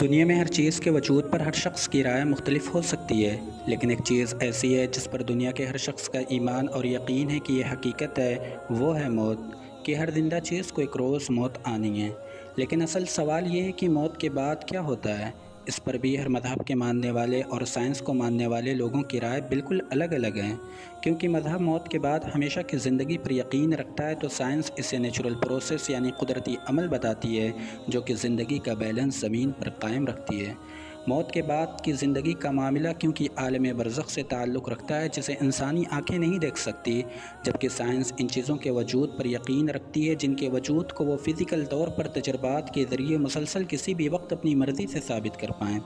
دنیا میں ہر چیز کے وجود پر ہر شخص کی رائے مختلف ہو سکتی ہے، لیکن ایک چیز ایسی ہے جس پر دنیا کے ہر شخص کا ایمان اور یقین ہے کہ یہ حقیقت ہے، وہ ہے موت، کہ ہر زندہ چیز کو ایک روز موت آنی ہے۔ لیکن اصل سوال یہ ہے کہ موت کے بعد کیا ہوتا ہے؟ اس پر بھی ہر مذہب کے ماننے والے اور سائنس کو ماننے والے لوگوں کی رائے بالکل الگ الگ ہیں۔ کیونکہ مذہب موت کے بعد ہمیشہ کی زندگی پر یقین رکھتا ہے، تو سائنس اسے نیچرل پروسیس یعنی قدرتی عمل بتاتی ہے، جو کہ زندگی کا بیلنس زمین پر قائم رکھتی ہے۔ موت کے بعد کی زندگی کا معاملہ کیونکہ عالم برزخ سے تعلق رکھتا ہے، جسے انسانی آنکھیں نہیں دیکھ سکتی، جبکہ سائنس ان چیزوں کے وجود پر یقین رکھتی ہے جن کے وجود کو وہ فزیکل طور پر تجربات کے ذریعے مسلسل کسی بھی وقت اپنی مرضی سے ثابت کر پائیں۔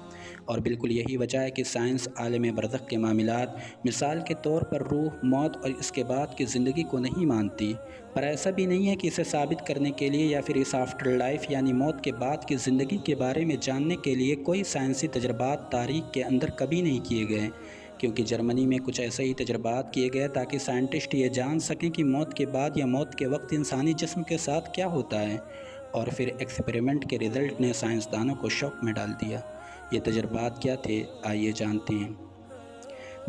اور بالکل یہی وجہ ہے کہ سائنس عالم برزخ کے معاملات، مثال کے طور پر روح، موت اور اس کے بعد کی زندگی کو نہیں مانتی۔ پر ایسا بھی نہیں ہے کہ اسے ثابت کرنے کے لیے یا پھر اس آفٹر لائف یعنی موت کے بعد کی زندگی کے بارے میں جاننے کے لیے کوئی سائنسی تجربات تاریخ کے اندر کبھی نہیں کیے گئے، کیونکہ جرمنی میں کچھ ایسے ہی تجربات کیے گئے تاکہ سائنٹسٹ یہ جان سکیں کہ موت کے بعد یا موت کے وقت انسانی جسم کے ساتھ کیا ہوتا ہے، اور پھر ایکسپیریمنٹ کے رزلٹ نے سائنسدانوں کو شوق میں ڈال دیا۔ یہ تجربات کیا تھے، آئیے جانتے ہیں۔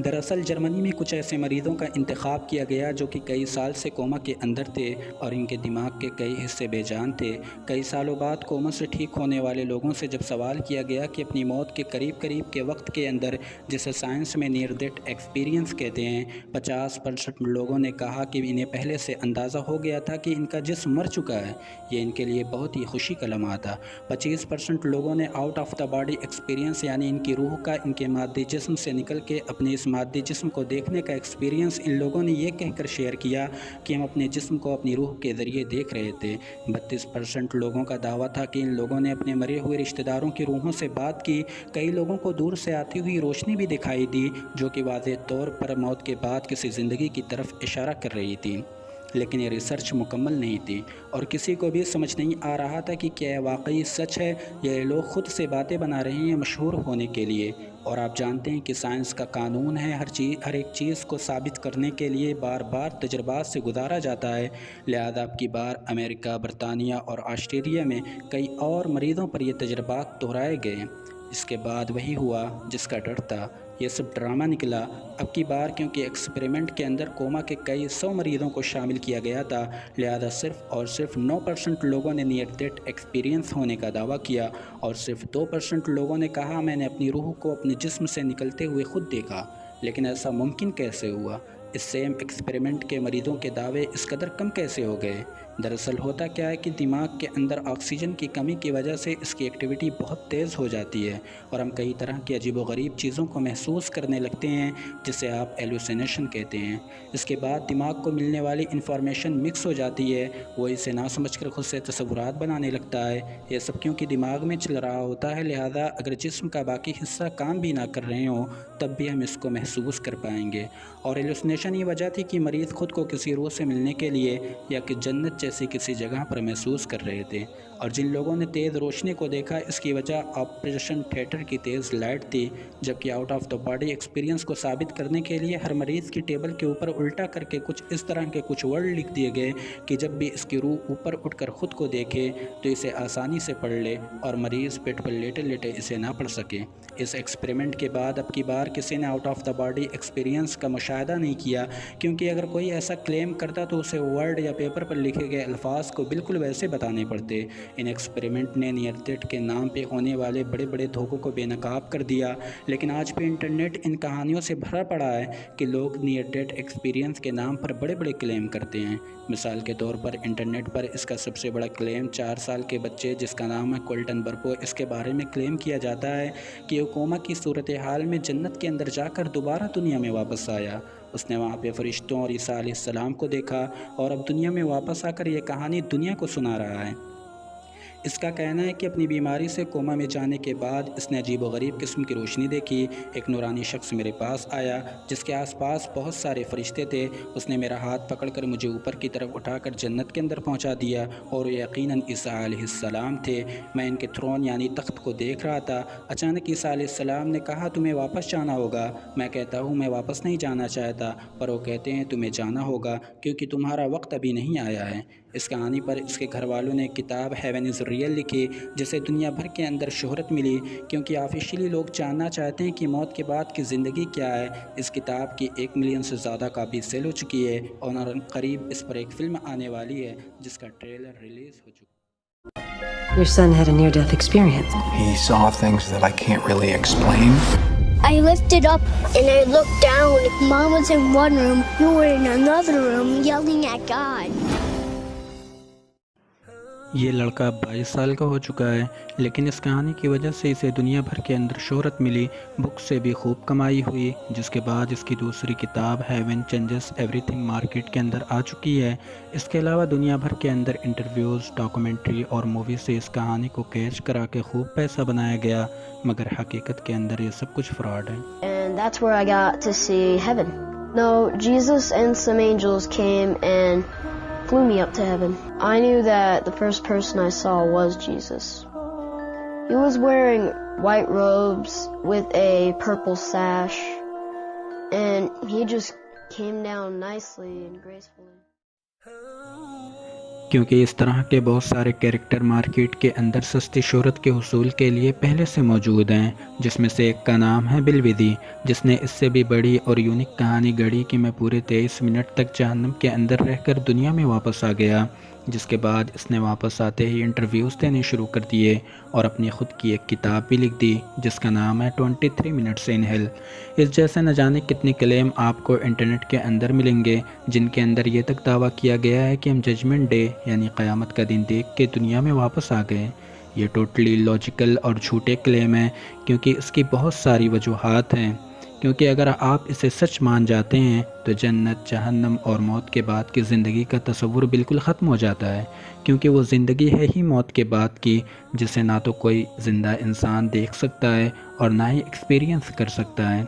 دراصل جرمنی میں کچھ ایسے مریضوں کا انتخاب کیا گیا جو کہ کئی سال سے کوما کے اندر تھے اور ان کے دماغ کے کئی حصے بے جان تھے۔ کئی سالوں بعد کوما سے ٹھیک ہونے والے لوگوں سے جب سوال کیا گیا کہ اپنی موت کے قریب کے وقت کے اندر، جسے سائنس میں نیئر ڈیتھ ایکسپیرینس کہتے ہیں، 50% لوگوں نے کہا کہ انہیں پہلے سے اندازہ ہو گیا تھا کہ ان کا جسم مر چکا ہے۔ یہ ان کے لیے بہت ہی خوشی کا لمحہ تھا۔ 25% لوگوں نے out of the body experience یعنی ان کی روح کا ان کے مادی جسم سے نکل کے اپنے اس مادی جسم کو دیکھنے کا ایکسپیرینس ان لوگوں نے یہ کہہ کر شیئر کیا کہ ہم اپنے جسم کو اپنی روح کے ذریعے دیکھ رہے تھے۔ 32% لوگوں کا دعویٰ تھا کہ ان لوگوں نے اپنے مرے ہوئے رشتہ داروں کی روحوں سے بات کی۔ کئی لوگوں کو دور سے آتی ہوئی روشنی بھی دکھائی دی، جو کہ واضح طور پر موت کے بعد کسی زندگی کی طرف اشارہ کر رہی تھی۔ لیکن یہ ریسرچ مکمل نہیں تھی اور کسی کو بھی سمجھ نہیں آ رہا تھا کہ کیا یہ واقعی سچ ہے یا یہ لوگ خود سے باتیں بنا رہے ہیں مشہور ہونے کے لیے۔ اور آپ جانتے ہیں کہ سائنس کا قانون ہے، ہر ایک چیز کو ثابت کرنے کے لیے بار بار تجربات سے گزارا جاتا ہے۔ لہذا اب کی بار امریکہ، برطانیہ اور آسٹریلیا میں کئی اور مریضوں پر یہ تجربات دہرائے گئے۔ اس کے بعد وہی ہوا جس کا ڈر تھا، یہ سب ڈرامہ نکلا۔ اب کی بار کیونکہ ایکسپیریمنٹ کے اندر کوما کے کئی 100 مریضوں کو شامل کیا گیا تھا، لہذا صرف اور صرف 9% لوگوں نے نیئر ڈیتھ ایکسپیرینس ہونے کا دعویٰ کیا اور صرف 2% لوگوں نے کہا میں نے اپنی روح کو اپنے جسم سے نکلتے ہوئے خود دیکھا۔ لیکن ایسا ممکن کیسے ہوا؟ اس سیم ایکسپیریمنٹ کے مریضوں کے دعوے اس قدر کم کیسے ہو گئے؟ دراصل ہوتا کیا ہے کہ دماغ کے اندر آکسیجن کی کمی کی وجہ سے اس کی ایکٹیویٹی بہت تیز ہو جاتی ہے اور ہم کئی طرح کی عجیب و غریب چیزوں کو محسوس کرنے لگتے ہیں، جسے آپ ایلوسینیشن کہتے ہیں۔ اس کے بعد دماغ کو ملنے والی انفارمیشن مکس ہو جاتی ہے، وہ اسے نہ سمجھ کر خود سے تصورات بنانے لگتا ہے۔ یہ سب کیونکہ دماغ میں چل رہا ہوتا ہے، لہذا اگر جسم کا باقی حصہ کام بھی نہ کر رہے ہوں تب بھی ہم اس کو محسوس کر پائیں گے۔ اور ایلوسینیشن یہ وجہ تھی کہ مریض خود کو کسی روح سے ملنے کے لیے یا کہ جنت جیسی کسی جگہ پر محسوس کر رہے تھے۔ اور جن لوگوں نے تیز روشنی کو دیکھا، اس کی وجہ آپریشن تھیٹر کی تیز لائٹ تھی، جبکہ out of the body experience کو ثابت کرنے کے لیے ہر مریض کی ٹیبل کے اوپر الٹا کر کے کچھ اس طرح کے کچھ ورڈ لکھ دیے گئے کہ جب بھی اس کی روح اوپر اٹھ کر خود کو دیکھے تو اسے آسانی سے پڑھ لے اور مریض پیٹ پر لیٹے لیٹے اسے نہ پڑھ سکے۔ اس ایکسپیریمنٹ کے بعد اب کی بار کسی نے out of the body experience کا مشاہدہ نہیں کیا، کیونکہ اگر کوئی ایسا کلیم کرتا تو اسے ورڈ یا پیپر پر لکھے گئے الفاظ کو بالکل ویسے بتانے پڑتے۔ ان ایکسپیریمنٹ نے نیئر ڈیتھ کے نام پہ ہونے والے بڑے بڑے دھوکوں کو بے نقاب کر دیا، لیکن آج بھی انٹرنیٹ ان کہانیوں سے بھرا پڑا ہے کہ لوگ نیئر ڈیتھ ایکسپیرینس کے نام پر بڑے بڑے کلیم کرتے ہیں۔ مثال کے طور پر انٹرنیٹ پر اس کا سب سے بڑا کلیم 4 سال کے بچے جس کا نام ہے کولٹن برپو، اس کے بارے میں کلیم کیا جاتا ہے کہ وہ کوما کی صورتحال میں جنت کے اندر جا کر دوبارہ دنیا میں واپس آیا۔ اس نے وہاں پہ فرشتوں اور عیسیٰ علیہ السلام کو دیکھا اور اب دنیا میں واپس آ کر یہ کہانی دنیا کو سنا رہا ہے۔ اس کا کہنا ہے کہ اپنی بیماری سے کوما میں جانے کے بعد اس نے عجیب و غریب قسم کی روشنی دیکھی۔ ایک نورانی شخص میرے پاس آیا جس کے آس پاس بہت سارے فرشتے تھے۔ اس نے میرا ہاتھ پکڑ کر مجھے اوپر کی طرف اٹھا کر جنت کے اندر پہنچا دیا اور یقیناً عیسیٰ علیہ السلام تھے۔ میں ان کے تھرون یعنی تخت کو دیکھ رہا تھا۔ اچانک عیسیٰ علیہ السلام نے کہا تمہیں واپس جانا ہوگا۔ میں کہتا ہوں میں واپس نہیں جانا چاہتا، پر وہ کہتے ہیں تمہیں جانا ہوگا کیونکہ تمہارا وقت ابھی نہیں آیا ہے۔ اس کہانی پر اس کے گھر والوں نے کتاب ہیون از ریئل لکھی، جسے دنیا بھر کے اندر شہرت ملی کیونکہ آفیشلی لوگ جاننا چاہتے ہیں کہ موت کے بعد کی زندگی کیا ہے۔ اس کتاب کی 1 ملین سے زیادہ کاپی سیل ہو چکی ہے اور قریب اس پر ایک فلم آنے والی ہے جس کا ٹریلر ریلیز ہو چکا ہے۔ Your son had a near-death experience. He saw things that I can't really explain. I lifted up and I looked down. Mom was in one room, you were in another room yelling at God. یہ لڑکا 22 سال کا ہو چکا ہے، لیکن اس کہانی کی وجہ سے اسے دنیا بھر کے اندر شہرت ملی، بک سے بھی خوب کمائی ہوئی، جس کے بعد اس کی دوسری کتاب heaven changes everything market کے اندر آ چکی ہے۔ اس کے علاوہ دنیا بھر کے اندر انٹرویوز، ڈاکومنٹری اور مووی سے اس کہانی کو کیچ کرا کے خوب پیسہ بنایا گیا، مگر حقیقت کے اندر یہ سب کچھ فراڈ ہے۔ And that's where I got to see heaven. No, Jesus and some angels came and flew me up to heaven. I knew that the first person I saw was Jesus. He was wearing white robes with a purple sash, and he just came down nicely and gracefully. کیونکہ اس طرح کے بہت سارے character market کے اندر سستی شہرت کے حصول کے لیے پہلے سے موجود ہیں، جس میں سے ایک کا نام ہے بل ودی، جس نے اس سے بھی بڑی اور یونیک کہانی گڑھی کہ میں پورے 23 منٹ تک جہنم کے اندر رہ کر دنیا میں واپس آ گیا، جس کے بعد اس نے واپس آتے ہی انٹرویوز دینے شروع کر دیے اور اپنی خود کی ایک کتاب بھی لکھ دی جس کا نام ہے 23 منٹس ان ہیل۔ اس جیسے نہ جانے کتنے کلیم آپ کو انٹرنیٹ کے اندر ملیں گے جن کے اندر یہ تک دعویٰ کیا گیا ہے کہ ہم ججمنٹ ڈے یعنی قیامت کا دن دیکھ کے دنیا میں واپس آ گئے۔ یہ ٹوٹلی لاجیکل اور جھوٹے کلیم ہیں کیونکہ اس کی بہت ساری وجوہات ہیں، کیونکہ اگر آپ اسے سچ مان جاتے ہیں تو جنت، جہنم اور موت کے بعد کی زندگی کا تصور بالکل ختم ہو جاتا ہے، کیونکہ وہ زندگی ہے ہی موت کے بعد کی، جسے نہ تو کوئی زندہ انسان دیکھ سکتا ہے اور نہ ہی ایکسپیرینس کر سکتا ہے۔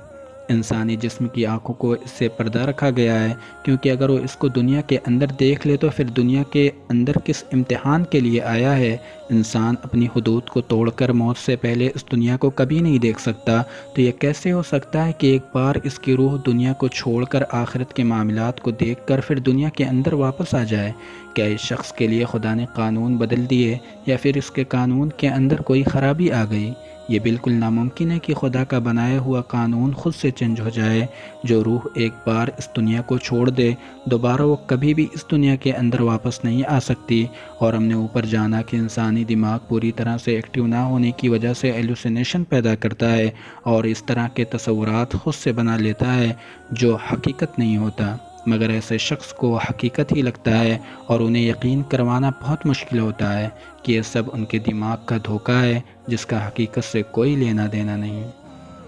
انسانی جسم کی آنکھوں کو اس سے پردہ رکھا گیا ہے، کیونکہ اگر وہ اس کو دنیا کے اندر دیکھ لے تو پھر دنیا کے اندر کس امتحان کے لیے آیا ہے۔ انسان اپنی حدود کو توڑ کر موت سے پہلے اس دنیا کو کبھی نہیں دیکھ سکتا، تو یہ کیسے ہو سکتا ہے کہ ایک بار اس کی روح دنیا کو چھوڑ کر آخرت کے معاملات کو دیکھ کر پھر دنیا کے اندر واپس آ جائے؟ کیا اس شخص کے لیے خدا نے قانون بدل دیے یا پھر اس کے قانون کے اندر کوئی خرابی آ گئی؟ یہ بالکل ناممکن ہے کہ خدا کا بنایا ہوا قانون خود سے چینج ہو جائے۔ جو روح ایک بار اس دنیا کو چھوڑ دے دوبارہ وہ کبھی بھی اس دنیا کے اندر واپس نہیں آ سکتی، اور ہم نے اوپر جانا کہ انسانی دماغ پوری طرح سے ایکٹیو نہ ہونے کی وجہ سے ایلوسینیشن پیدا کرتا ہے اور اس طرح کے تصورات خود سے بنا لیتا ہے جو حقیقت نہیں ہوتا، مگر ایسے شخص کو حقیقت ہی لگتا ہے اور انہیں یقین کروانا بہت مشکل ہوتا ہے کہ یہ سب ان کے دماغ کا دھوکہ ہے جس کا حقیقت سے کوئی لینا دینا نہیں۔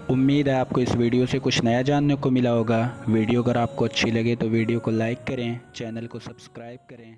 امید ہے آپ کو اس ویڈیو سے کچھ نیا جاننے کو ملا ہوگا۔ ویڈیو اگر آپ کو اچھی لگے تو ویڈیو کو لائک کریں، چینل کو سبسکرائب کریں۔